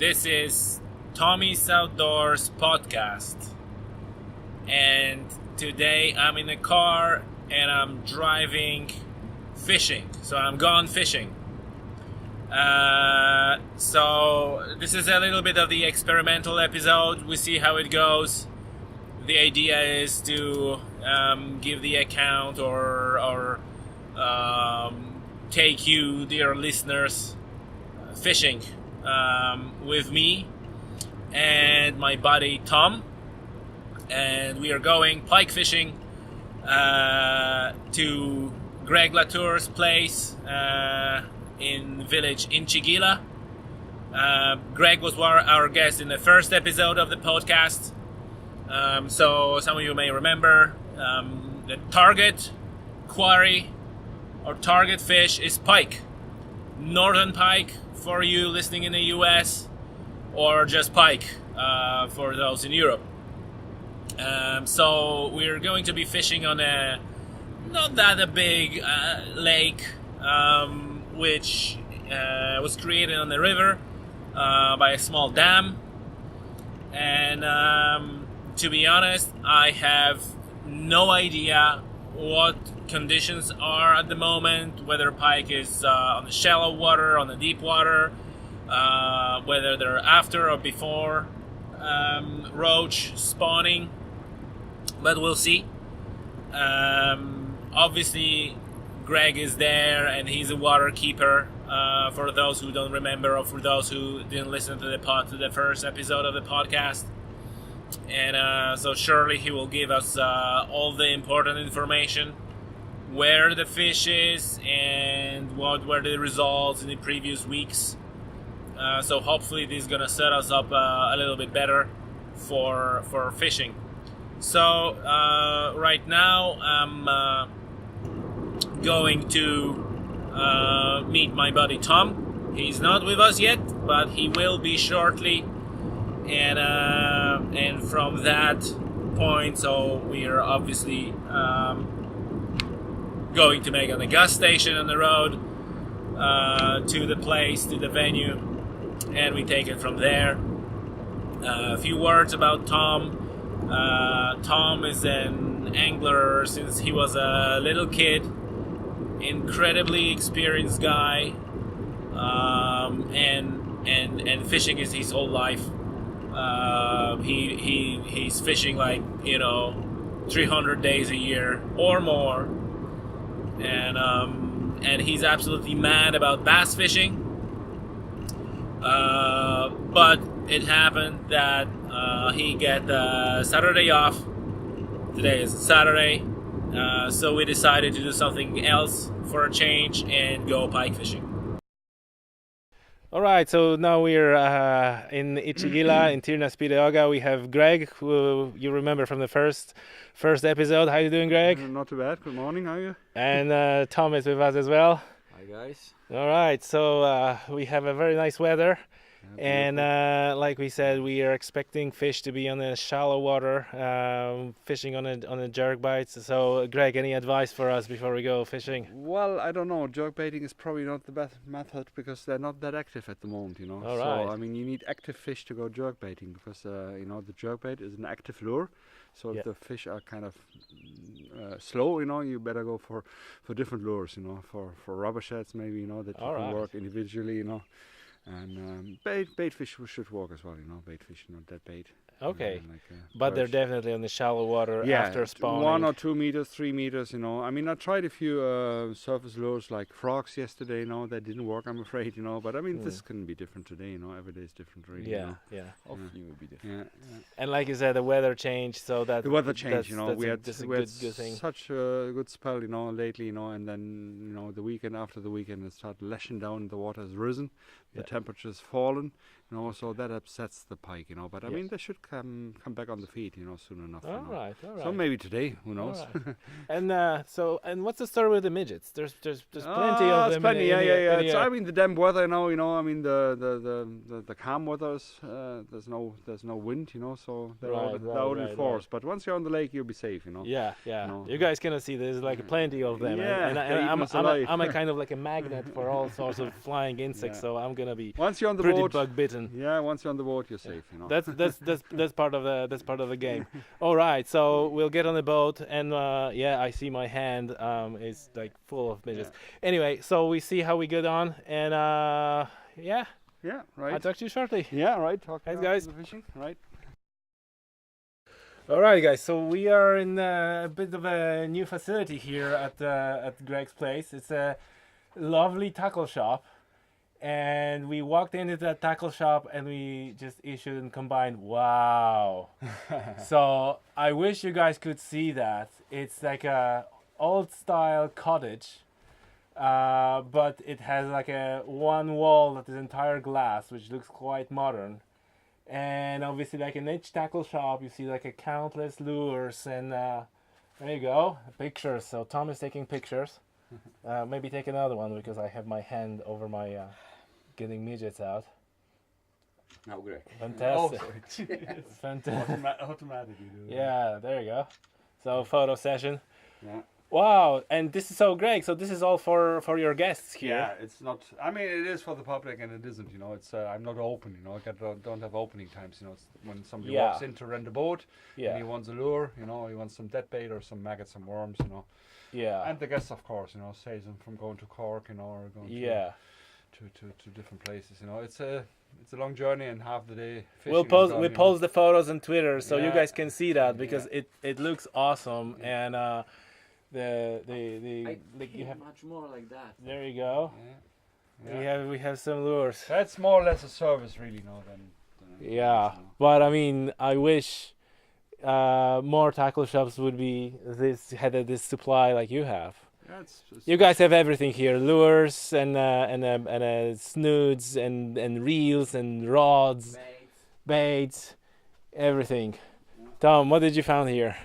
This is Tommy's Outdoors podcast, and today I'm in a car and I'm driving fishing, so I'm gone fishing. So this is a little bit of the experimental episode. We see how it goes. The idea is to give the account or take you, dear listeners, fishing with me and my buddy Tom, and we are going pike fishing to Greg Latour's place in village Inchigila. Greg was our guest in the first episode of the podcast, so some of you may remember the target quarry or target fish is pike, northern pike for you listening in the US, or just pike for those in Europe. So we're going to be fishing on a not that a big lake, which was created on the river by a small dam. And to be honest, I have no idea what conditions are at the moment, whether pike is on the shallow water, on the deep water, whether they're after or before roach spawning, but we'll see. Obviously Greg is there and he's a water keeper, for those who don't remember or for those who didn't listen to the first episode of the podcast. And so surely he will give us all the important information, where the fish is and what were the results in the previous weeks. So hopefully this is gonna set us up a little bit better for fishing. So right now I'm going to meet my buddy Tom. He's not with us yet, but he will be shortly. And from that point, so we are obviously going to make on the gas station on the road to the place, to the venue, and we take it from there. A few words about Tom. Tom is an angler since he was a little kid, incredibly experienced guy, and fishing is his whole life. He's fishing 300 days a year or more, and he's absolutely mad about bass fishing. But it happened that he got Saturday off. Today is Saturday, so we decided to do something else for a change and go pike fishing. All right, so now we're in Ichigila in Tir Na Spideoga. We have Greg, who you remember from the first episode. How you doing, Greg? Not too bad. Good morning. How are you? And Tom is with us as well. Hi guys. All right, so we have a very nice weather. And like we said, we are expecting fish to be on the shallow water, fishing on a jerk bites. So, Greg, any advice for us before we go fishing? Well, I don't know. Jerk baiting is probably not the best method because they're not that active at the moment, All right. So, I mean, you need active fish to go jerk baiting because, the jerk bait is an active lure. So if the fish are kind of slow, you better go for different lures, for rubber sheds maybe, that you can work individually, And bait fish should work as well, bait fish, not that bait. Okay, but they're definitely on the shallow water after spawning. 1 or 2 meters, 3 meters, I mean, I tried a few surface lures like frogs yesterday, that didn't work, I'm afraid, but I mean, this can be different today, every day is different, really. Yeah. Hopefully it will be different. Yeah. And like you said, the weather changed, so that the weather changed, we had good thing. Such a good spell, lately, and then, the weekend after the weekend it started lashing down, the water has risen, the temperature's fallen, so that upsets the pike, but I mean, they should come back on the feed, soon enough. All right. So maybe today, who knows? Right. And what's the story with the midgets? There's plenty of them. Plenty, yeah. I mean the damp weather, I mean the calm weather is, there's no wind, so they're out in force. But once you're on the lake, you'll be safe, Yeah. You guys can see there's like plenty of them. Yeah, I'm a kind of like a magnet for all sorts of flying insects, so I'm gonna be once you're on the pretty boat, bug bitten. Yeah, once you're on the boat, you're safe. That's part of the game. All right, so we'll get on the boat, and I see my hand is like full of midgets. Yeah. Anyway, so we see how we get on, and Yeah, right. I'll talk to you shortly. Yeah, right. Thanks, guys. The fishing, right. All right, guys. So we are in a bit of a new facility here at Greg's place. It's a lovely tackle shop, and we walked into that tackle shop and we just issued and combined. Wow! So I wish you guys could see that. It's like a old style cottage, but it has like a one wall that is entire glass, which looks quite modern. And obviously, like in each tackle shop, you see like a countless lures, and there you go, pictures. So Tom is taking pictures. Maybe take another one because I have my hand over my getting midgets out. No, Greg. Fantastic. Fantastic. Automatically. Yeah, there you go. So photo session. Yeah. Wow, and this is so great. So this is all for your guests here. Yeah, it's not. I mean, it is for the public, and it isn't. It's I'm not open. I don't have opening times. It's when somebody walks in to rent a boat, and he wants a lure. He wants some dead bait or some maggots, some worms. Yeah. And the guests, of course, saves them from going to Cork, or going to different places. It's a long journey and half the day fishing. We'll post the photos on Twitter so you guys can see that because it looks awesome and. You have much more like that. There you go. Yeah. We have some lures. That's more or less a service, really, than but I mean, I wish more tackle shops would be had this supply like you have. Yeah, you guys have everything here: lures and snoods and reels and rods, baits, everything. Tom, what did you find here?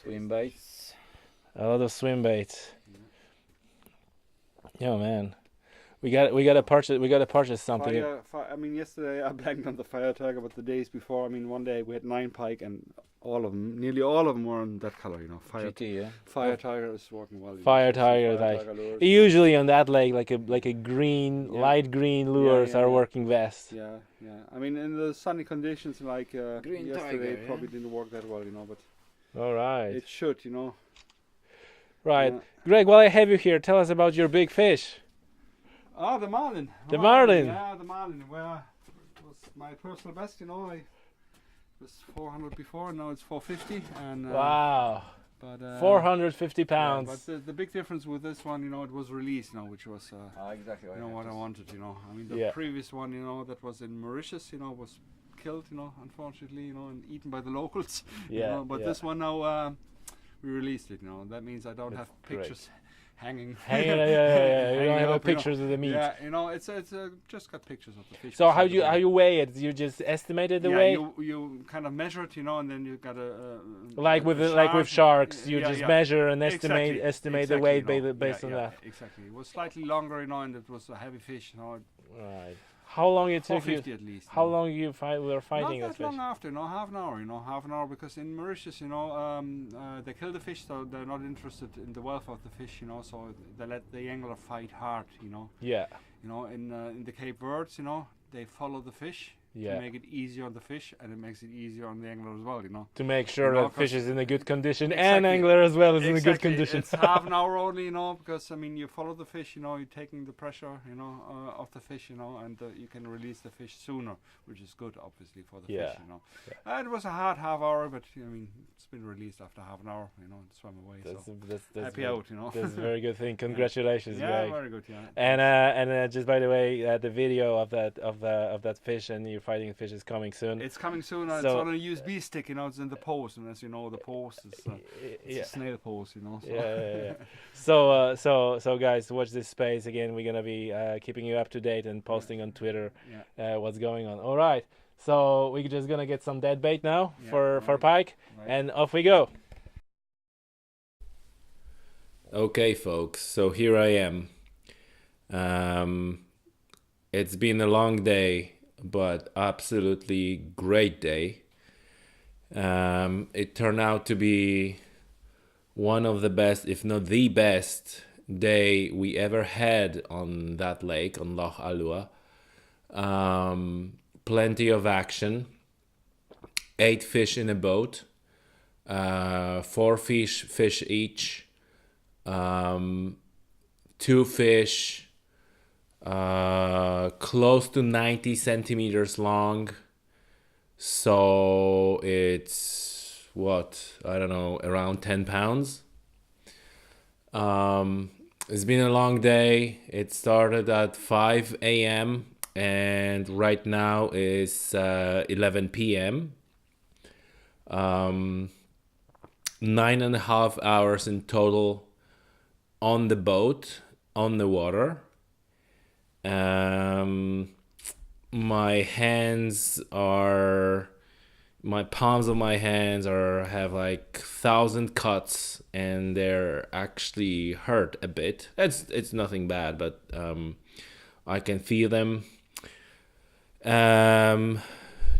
Swim baits. A lot of swim baits. Yeah, man. We gotta purchase something. I mean, yesterday I blanked on the fire tiger, but the days before, I mean, one day we had 9 pike, and nearly all of them were in that color. Fire. GT, yeah. Fire tiger is working well. Fire tiger, usually on that lake, like a green, light green lures are working best. Yeah. I mean, in the sunny conditions, like yesterday, tiger, probably didn't work that well, but. All right. It should, Right. Greg, while I have you here, tell us about your big fish. Oh, the marlin. The marlin. Yeah, the marlin. Well, it was my personal best, I was 400 before, now it's 450. And wow. But 450 pounds. Yeah, but the big difference with this one, it was released now, which was exactly what I wanted. I mean, the previous one, that was in Mauritius, was killed, unfortunately, and eaten by the locals. But this one now, we released it. That means I don't have pictures hanging. You don't have pictures of the meat. Yeah, it's just got pictures of the fish. So how you weigh it? You just estimated the weight? You kind of measure it, and then you got a like with sharks, you just measure and estimate the weight based on that. Exactly. It was slightly longer, and it was a heavy fish, Right. How long it took you? At least. How long we were fighting Not that that long after, half an hour, because in Mauritius, they kill the fish, so they're not interested in the welfare of the fish, so they let the angler fight hard, Yeah. In the Cape Verdes, they follow the fish to make it easier on the fish, and it makes it easier on the angler as well, To make sure that fish is in a good condition, and angler as well is in a good condition. It's half an hour only, because, you follow the fish, you're taking the pressure, of the fish, and you can release the fish sooner, which is good, obviously, for the fish, It was a hard half hour, but, it's been released after half an hour, and swam away, that's happy out, That's a very good thing. Congratulations, Greg. Very good, And just by the way, the video of that fish, and you you're fighting fish is coming soon. It's coming soon. It's So- on a USB stick, it's in the post, and as you know, the post is it's a snail post, So. Yeah. So guys, watch this space again. We're gonna be keeping you up to date and posting on Twitter what's going on. All right. So we're just gonna get some dead bait now for Pike, and off we go. Okay, folks. So here I am. It's been a long day, but absolutely great day. It turned out to be one of the best, if not the best, day we ever had on that lake, on Lough Allua. Plenty of action. 8 fish in a boat. 4 fish each. 2 fish close to 90 centimeters long. So it's around 10 pounds. It's been a long day. It started at 5 a.m. and right now is 11 p.m. 9.5 hours in total on the boat, on the water. My palms of my hands have like 1,000 cuts, and they're actually hurt a bit. It's nothing bad, but I can feel them.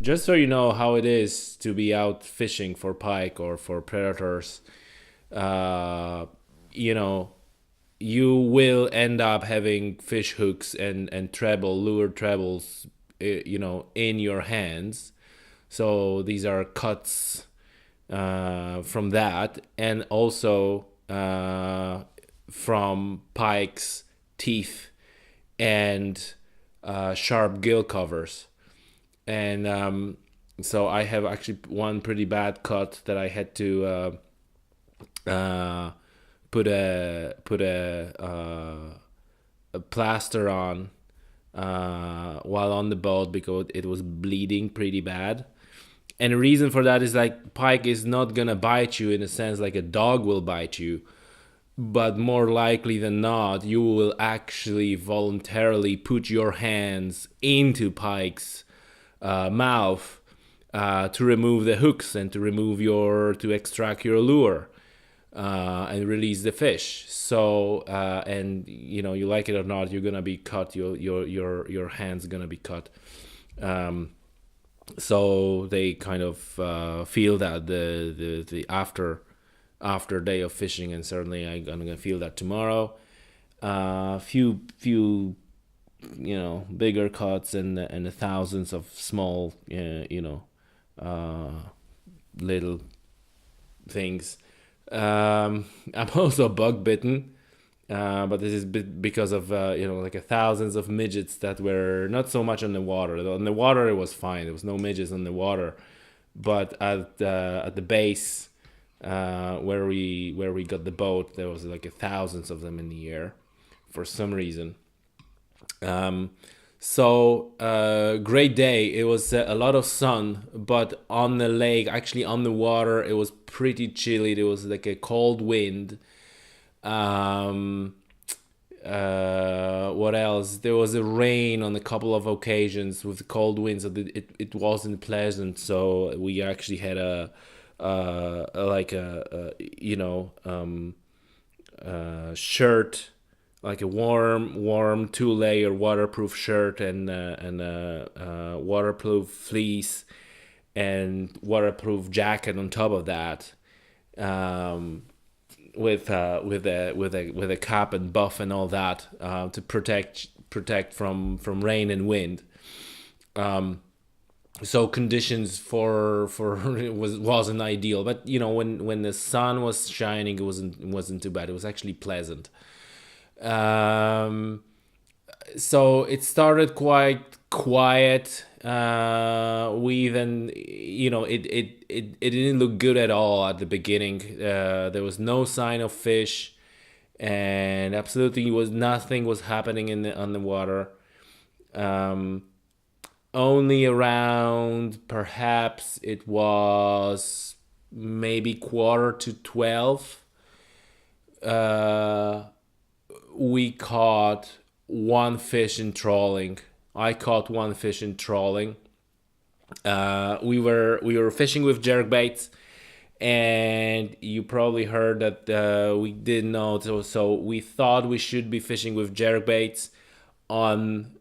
Just so you know how it is to be out fishing for pike or for predators, you will end up having fish hooks and lure trebles, in your hands. So these are cuts from that, and also from pike's teeth and sharp gill covers. And so I have actually one pretty bad cut that I had to put a plaster on while on the boat, because it was bleeding pretty bad. And the reason for that is like pike is not gonna bite you in a sense like a dog will bite you, but more likely than not you will actually voluntarily put your hands into pike's mouth to remove the hooks and to extract your lure. And release the fish. So and you like it or not, you're gonna be cut. Your hands gonna be cut. So they kind of feel that the after day of fishing, and certainly I'm gonna feel that tomorrow. Few bigger cuts and the thousands of small little things. I'm also bug bitten, but this is because of thousands of midgets that were not so much on the water. On the water it was fine. There was no midgets on the water, but at the base where we got the boat, there was like thousands of them in the air for some reason. So great day. It was a lot of sun, but on the lake, actually on the water, it was pretty chilly. There was like a cold wind. What else? There was a rain on a couple of occasions with cold winds, so it wasn't pleasant. So we actually had a shirt, like a warm 2-layer waterproof shirt and waterproof fleece and waterproof jacket on top of that, with a cap and buff and all that, to protect from rain and wind. So conditions for wasn't ideal, but when the sun was shining, it wasn't too bad. It was actually pleasant. So it started quite quiet. We even, it didn't look good at all at the beginning. There was no sign of fish, and absolutely nothing was happening on the water. only around, perhaps it was maybe 11:45, we caught one fish in trawling. I caught one fish in trawling. We were fishing with jerkbaits, and you probably heard that we didn't know. So we thought we should be fishing with jerkbaits on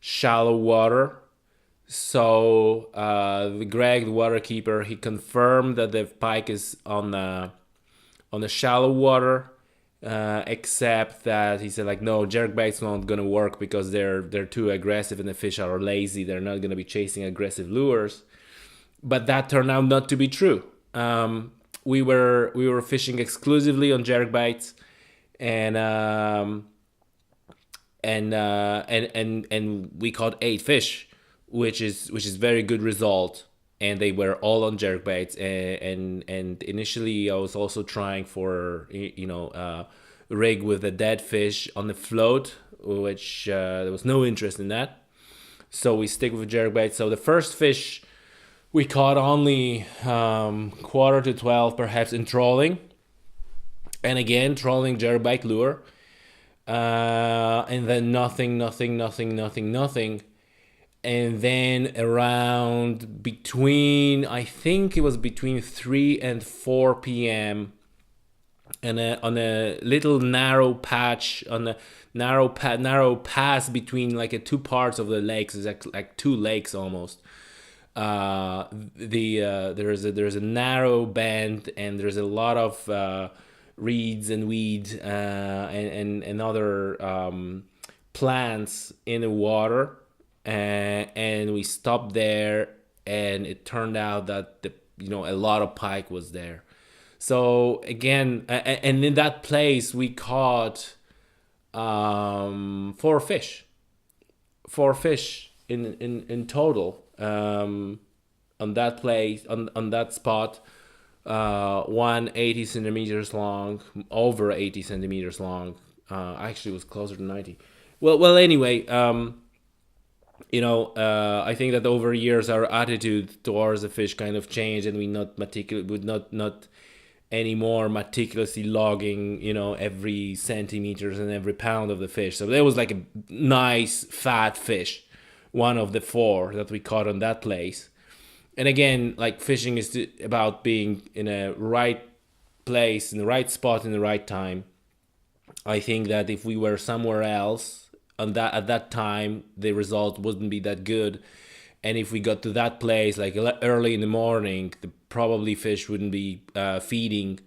shallow water. So Greg, the waterkeeper, he confirmed that the pike is on the shallow water. Except that he said, like, no, jerkbait's not gonna work because they're too aggressive and the fish are lazy. They're not gonna be chasing aggressive lures. But that turned out not to be true. We were fishing exclusively on jerkbaits, and we caught 8 fish, which is very good result. And they were all on jerkbaits. And initially I was also trying for rig with a dead fish on the float, which there was no interest in that. So we stick with jerkbaits. So the first fish we caught only 11:45 perhaps in trawling, and again trawling jerkbait lure, and then nothing, and then around between, I think it was between 3 and 4 p.m. and on a little narrow patch, on a narrow pass between like two parts of the lakes, is like 2 lakes almost. There's a narrow bend, and there's a lot of reeds and weeds and other plants in the water, and we stopped there, and it turned out that a lot of pike was there. So again, and in that place we caught 4 fish in total. On that place, on that spot, one 80 centimeters long, over 80 centimeters long. Actually, it was closer to 90. Well. Anyway, I think that over years our attitude towards the fish kind of changed, and we not anymore meticulously logging, every centimeters and every pound of the fish. So there was like a nice fat fish, one of the 4 that we caught on that place. And again, like, fishing is about being in a right place, in the right spot, in the right time. I think that if we were somewhere else at that time, the result wouldn't be that good. And if we got to that place like early in the morning, probably fish wouldn't be feeding,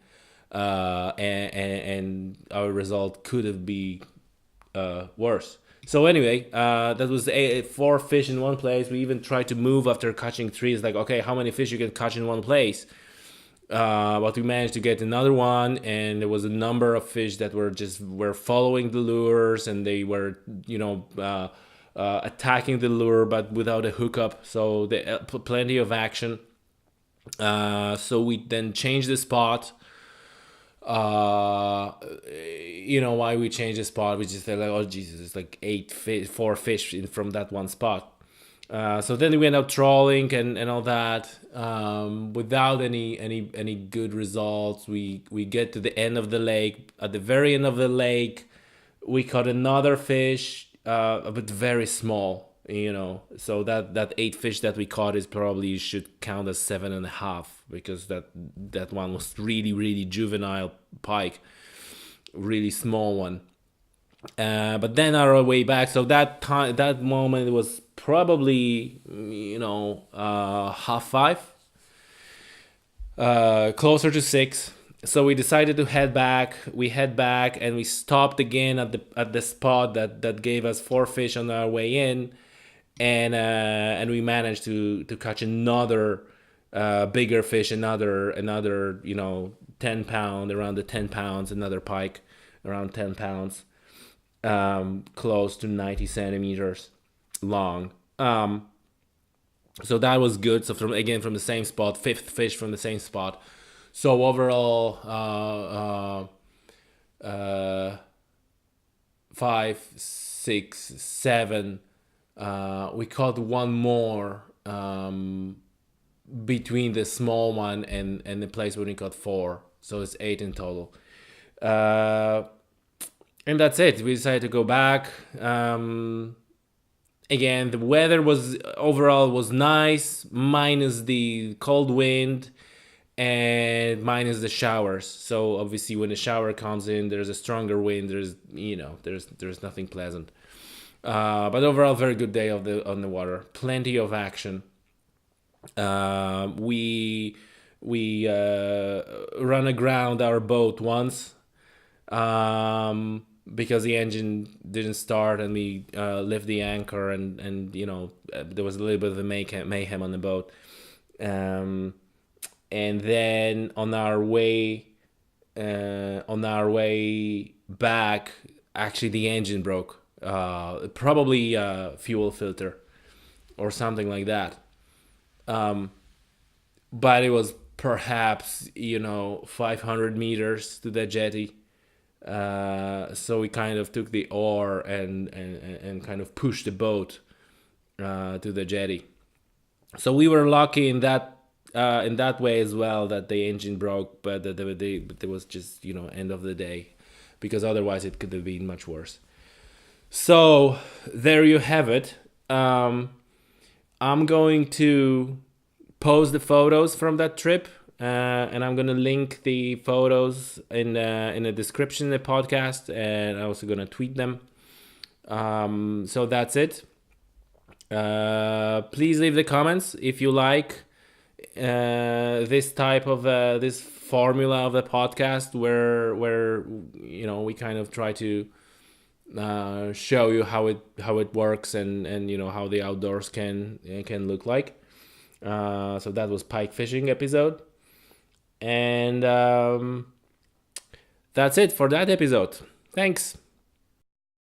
and our result could have been worse. So anyway, that was 4 fish in one place. We even tried to move after catching 3. It's like, okay, how many fish you can catch in one place? But we managed to get another one, and there was a number of fish that were following the lures, and they were attacking the lure, but without a hookup. So they plenty of action. So we then changed the spot. Why we changed the spot? We just said, like, oh Jesus, it's like 4 fish from that one spot. So then we went out trawling and all that, without any good results. We get to the end of the lake. At the very end of the lake, we caught another fish, but very small. So that 8 fish that we caught is probably should count as 7.5, because that one was really juvenile pike, really small one. But then our way back, so that moment was probably 5:30, closer to 6. So we decided to head back. We head back, and we stopped again at the spot that gave us 4 fish on our way in. And we managed to catch another bigger fish, another 10 pound, around the 10 pounds, another pike around 10 pounds, close to 90 centimeters long. So that was good. So from the same spot, 5th fish from the same spot. So overall, 5, 6, 7 We caught one more between the small one and the place where we caught 4. So it's 8 in total. And that's it. We decided to go back. Again, the weather was nice, minus the cold wind and minus the showers. So obviously when the shower comes in, there's a stronger wind. There's nothing pleasant. But overall, very good day on the water. Plenty of action. We run aground our boat once because the engine didn't start, and we left the anchor, and there was a little bit of a mayhem on the boat. And then on our way back, actually the engine broke. Probably a fuel filter or something like that. But it was perhaps 500 meters to the jetty. So we kind of took the oar and kind of pushed the boat to the jetty. So we were lucky in that way as well, that the engine broke, but it was just end of the day, because otherwise it could have been much worse. So there you have it. I'm going to post the photos from that trip, and I'm gonna link the photos in the description of the podcast, and I'm also gonna tweet them. So that's it. Please leave the comments if you like this type of this formula of the podcast, where we kind of try to show you how it works, and how the outdoors can look like. So that was pike fishing episode, and that's it for that episode. Thanks.